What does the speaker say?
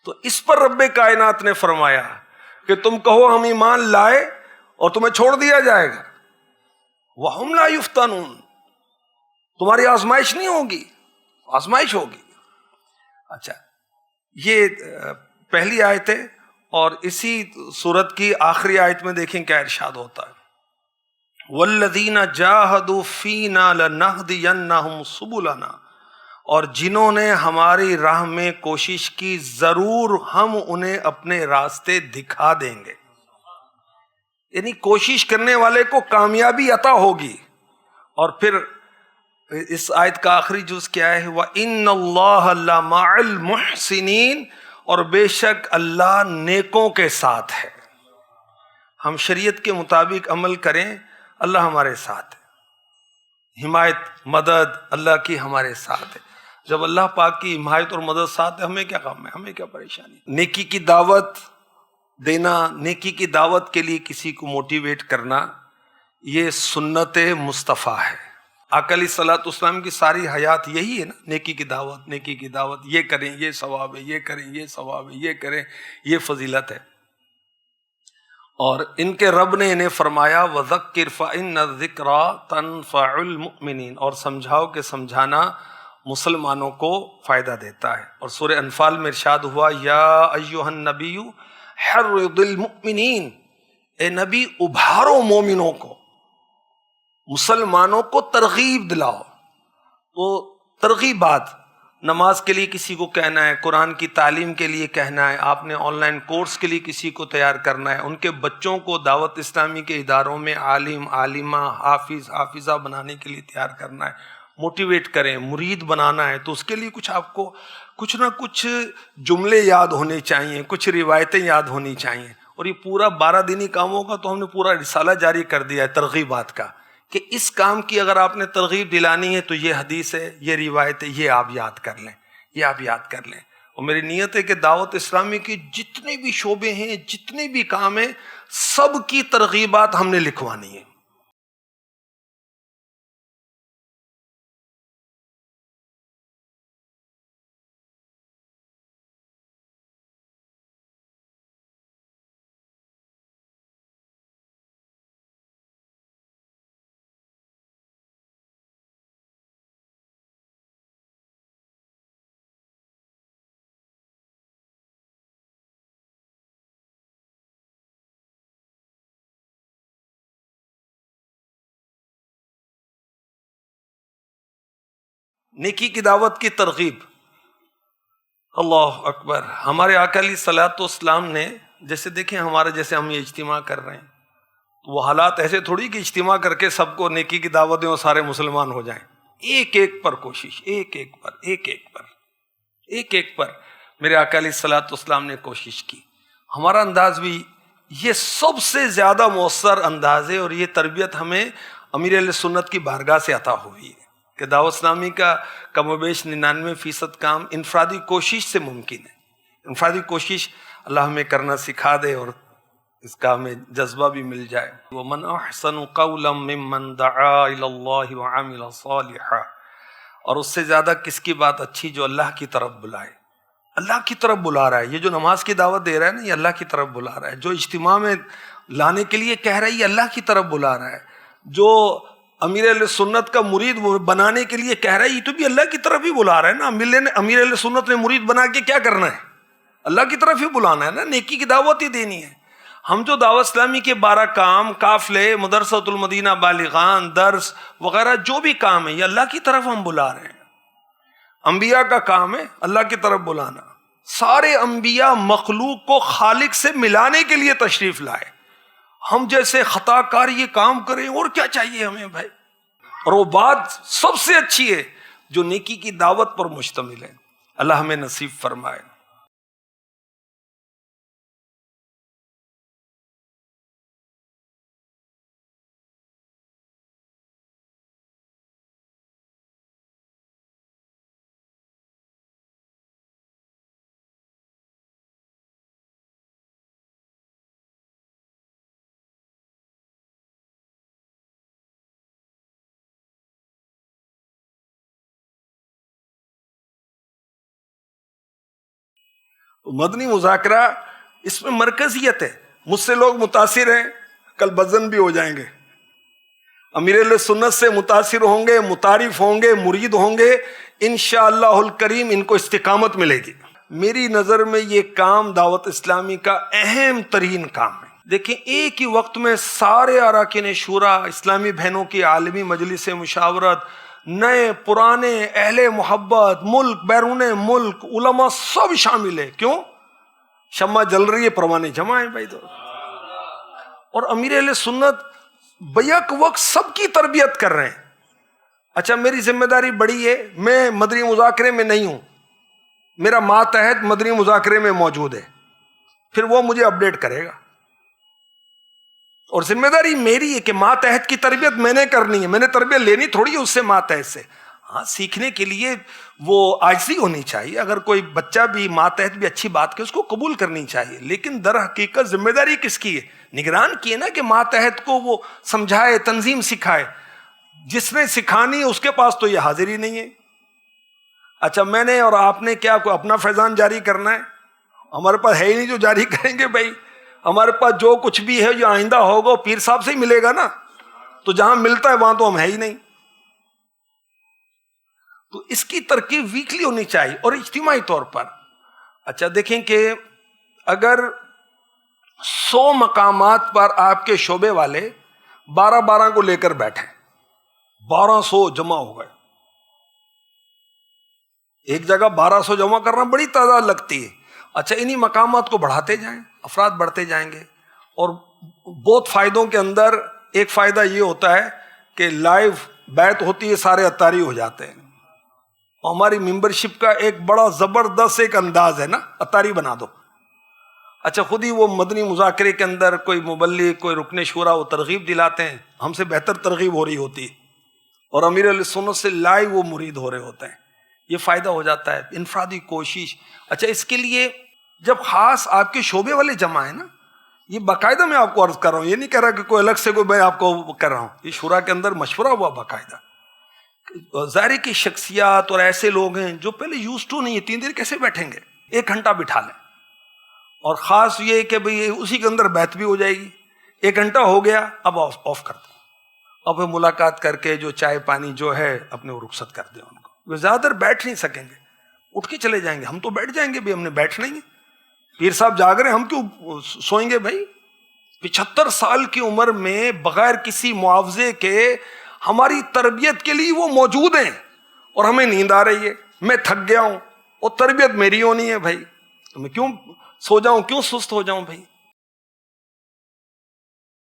تو اس پر رب کائنات نے فرمایا کہ تم کہو ہم ایمان لائے اور تمہیں چھوڑ دیا جائے گا. وَهُمْ لَا يُفْتَنُونَ, تمہاری آزمائش نہیں ہوگی, آزمائش ہوگی. اچھا, یہ پہلی آیت ہے. اور اسی سورت کی آخری آیت میں دیکھیں کیا ارشاد ہوتا ہے, وَالَّذِينَ جَاهَدُوا فِينَا لَنَهْدِيَنَّهُمْ سُبُلَنَا, اور جنہوں نے ہماری راہ میں کوشش کی ضرور ہم انہیں اپنے راستے دکھا دیں گے. یعنی کوشش کرنے والے کو کامیابی عطا ہوگی. اور پھر اس آیت کا آخری جز کیا ہے, وَإِنَّ اللَّهَ لَمَعَ الْمُحْسِنِينَ, اور بے شک اللہ نیکوں کے ساتھ ہے. ہم شریعت کے مطابق عمل کریں, اللہ ہمارے ساتھ ہے. حمایت مدد اللہ کی ہمارے ساتھ ہے. جب اللہ پاک کی حمایت اور مدد ساتھ ہے, ہمیں کیا غم ہے, ہمیں کیا پریشانی. نیکی کی دعوت دینا, نیکی کی دعوت کے لیے کسی کو موٹیویٹ کرنا, یہ سنت مصطفیٰ ہے. آقا علیہ الصلوۃ والسلام کی ساری حیات یہی ہے نا, نیکی کی دعوت, نیکی کی دعوت, یہ کریں یہ ثواب ہے, یہ کریں یہ ثواب ہے, یہ کریں یہ فضیلت ہے. اور ان کے رب نے انہیں فرمایا وَذَكِّرْ فَإِنَّ الذِّكْرَىٰ تَنفَعُ الْمُؤْمِنِينَ, اور سمجھاؤ کہ سمجھانا مسلمانوں کو فائدہ دیتا ہے. اور سورہ انفال میں ارشاد ہوا یا ایھا النبی حرض المؤمنین, اے نبی ابھارو مومنوں کو, مسلمانوں کو ترغیب دلاؤ. تو ترغیبات, نماز کے لیے کسی کو کہنا ہے, قرآن کی تعلیم کے لیے کہنا ہے, آپ نے آن لائن کورس کے لیے کسی کو تیار کرنا ہے, ان کے بچوں کو دعوت اسلامی کے اداروں میں عالم عالمہ حافظ حافظہ بنانے کے لیے تیار کرنا ہے, موٹیویٹ کریں, مرید بنانا ہے, تو اس کے لیے کچھ آپ کو کچھ نہ کچھ جملے یاد ہونے چاہیے, کچھ روایتیں یاد ہونی چاہیے. اور یہ پورا 12 دینی کاموں کا تو ہم نے پورا رسالہ جاری کر دیا ہے ترغیبات کا, کہ اس کام کی اگر آپ نے ترغیب دلانی ہے تو یہ حدیث ہے, یہ روایت ہے, یہ آپ یاد کر لیں, یہ آپ یاد کر لیں. اور میری نیت ہے کہ دعوت اسلامی کی جتنے بھی شعبے ہیں, جتنے بھی کام ہیں, سب کی ترغیبات ہم نے لکھوانی ہے. نیکی کی دعوت کی ترغیب. اللہ اکبر. ہمارے آقا علیہ الصلوۃ والسلام نے, جیسے دیکھیں ہمارے جیسے ہم یہ اجتماع کر رہے ہیں, تو وہ حالات ایسے تھوڑی کہ اجتماع کر کے سب کو نیکی کی دعوت دیں اور سارے مسلمان ہو جائیں. ایک ایک پر کوشش, ایک ایک پر, ایک ایک پر, ایک ایک پر میرے آقا علیہ الصلوۃ والسلام نے کوشش کی. ہمارا انداز بھی یہ سب سے زیادہ مؤثر انداز ہے, اور یہ تربیت ہمیں امیر اہل سنت کی بارگاہ سے عطا ہوئی ہے کہ دعوت اسلامی کا کم و بیش 99% کام انفرادی کوشش سے ممکن ہے. انفرادی کوشش اللہ ہمیں کرنا سکھا دے اور اس کا ہمیں جذبہ بھی مل جائے. وَمَنْ أَحْسَنُ قَوْلًا مِّمَّنْ دَعَا إِلَى اللَّهِ وَعَمِلَ صَالِحًا, اور اس سے زیادہ کس کی بات اچھی جو اللہ کی طرف بلائے, اللہ کی طرف بلا رہا ہے. یہ جو نماز کی دعوت دے رہا ہے نا, یہ اللہ کی طرف بلا رہا ہے. جو اجتماع میں لانے کے لیے کہہ رہا ہے, یہ اللہ کی طرف بلا رہا ہے. جو امیر اہل سنت کا مرید بنانے کے لیے کہہ رہا ہے, یہ تو بھی اللہ کی طرف ہی بلا رہا ہے نا. امیر اہل سنت نے مرید بنا کے کیا کرنا ہے, اللہ کی طرف ہی بلانا ہے نا, نیکی کی دعوت ہی دینی ہے. ہم جو دعوت اسلامی کے 12 کام, قافلے, مدرسۃ المدینہ بالغان, درس وغیرہ جو بھی کام ہے, یہ اللہ کی طرف ہم بلا رہے ہیں. انبیاء کا کام ہے اللہ کی طرف بلانا. سارے انبیاء مخلوق کو خالق سے ملانے کے لیے تشریف لائے. ہم جیسے خطا کار یہ کام کریں, اور کیا چاہیے ہمیں بھائی. اور وہ بات سب سے اچھی ہے جو نیکی کی دعوت پر مشتمل ہے. اللہ ہمیں نصیب فرمائے. مدنی مذاکرہ اس میں مرکزیت ہے. مجھ سے لوگ متاثر ہیں, کل بزن بھی ہو جائیں گے, امیر اہل سنت سے متاثر ہوں گے, متعارف ہوں گے, مرید ہوں گے, انشاءاللہ الکریم ان کو استقامت ملے گی. میری نظر میں یہ کام دعوت اسلامی کا اہم ترین کام ہے. دیکھیں ایک ہی وقت میں سارے اراکین شورا, اسلامی بہنوں کی عالمی مجلس مشاورت, نئے پرانے اہل محبت, ملک بیرون ملک, علماء سب شامل ہے. کیوں؟ شمع جل رہی ہے, پروانے جمع ہیں بھائی. اور امیر اہل سنت بیک وقت سب کی تربیت کر رہے ہیں. اچھا میری ذمہ داری بڑی ہے, میں مدنی مذاکرے میں نہیں ہوں, میرا ماتحت مدنی مذاکرے میں موجود ہے, پھر وہ مجھے اپڈیٹ کرے گا. اور ذمہ داری میری ہے کہ ماتحت کی تربیت میں نے کرنی ہے, میں نے تربیت لینی تھوڑی ہے اس سے, ماتحت سے. ہاں سیکھنے کے لیے وہ عاجزی ہونی چاہیے, اگر کوئی بچہ بھی ماتحت بھی اچھی بات کہ اس کو قبول کرنی چاہیے, لیکن در حقیقت ذمہ داری کس کی ہے؟ نگران کی ہے نا, کہ ماتحت کو وہ سمجھائے, تنظیم سکھائے. جس نے سکھانی ہے اس کے پاس تو یہ حاضری نہیں ہے. اچھا میں نے اور آپ نے کیا کوئی اپنا فیضان جاری کرنا ہے؟ ہمارے پاس ہے ہی نہیں جو جاری کریں گے بھائی. ہمارے پاس جو کچھ بھی ہے جو آئندہ ہوگا پیر صاحب سے ہی ملے گا نا, تو جہاں ملتا ہے وہاں تو ہم ہے ہی نہیں. تو اس کی ترکیب ویکلی ہونی چاہیے اور اجتماعی طور پر. اچھا دیکھیں کہ اگر 100 مقامات پر آپ کے شعبے والے 12 کو لے کر بیٹھے, 1200 جمع ہو گئے, ایک جگہ 1200 جمع کرنا بڑی تعداد لگتی ہے. اچھا انہی مقامات کو بڑھاتے جائیں, افراد بڑھتے جائیں گے. اور بہت فائدوں کے اندر ایک فائدہ یہ ہوتا ہے کہ لائیو بیعت ہوتی ہے, سارے اتاری ہو جاتے ہیں. اور ہماری ممبرشپ کا ایک بڑا زبردست ایک انداز ہے نا, اتاری بنا دو. اچھا خود ہی وہ مدنی مذاکرے کے اندر کوئی مبلغ, کوئی رکن شورا وہ ترغیب دلاتے ہیں, ہم سے بہتر ترغیب ہو رہی ہوتی ہے, اور امیر علیہ سنت سے لائیو وہ مرید ہو رہے ہوتے ہیں. یہ فائدہ ہو جاتا ہے, انفرادی کوشش. اچھا اس کے لیے جب خاص آپ کے شعبے والے جمع ہیں نا, یہ باقاعدہ میں آپ کو عرض کر رہا ہوں, یہ نہیں کہہ رہا کہ کوئی الگ سے کوئی میں آپ کو کر رہا ہوں, یہ شورا کے اندر مشورہ ہوا باقاعدہ. ظاہر کی شخصیات اور ایسے لوگ ہیں جو پہلے یوز ٹو نہیں ہے, 3 دیر کیسے بیٹھیں گے, 1 گھنٹہ بٹھا لیں. اور خاص یہ کہ بھئی اسی کے اندر بیعت بھی ہو جائے گی. 1 گھنٹہ ہو گیا, اب آف کر دیں, اب ملاقات کر کے جو چائے پانی جو ہے اپنے وہ رخصت کر دیں. ان کو وہ زیادہ دیر بیٹھ نہیں سکیں گے, اٹھ کے چلے جائیں گے. ہم تو بیٹھ جائیں گے بھی, ہم نے بیٹھنا ہی ہے. پیر صاحب جاگ رہے ہیں, ہم کیوں سوئیں گے بھائی؟ 75 سال کی عمر میں بغیر کسی معاوضے کے ہماری تربیت کے لیے وہ موجود ہیں, اور ہمیں نیند آ رہی ہے, میں تھک گیا ہوں, اور تربیت میری ہونی ہے بھائی, تو میں کیوں سو جاؤں, کیوں سست ہو جاؤں بھائی؟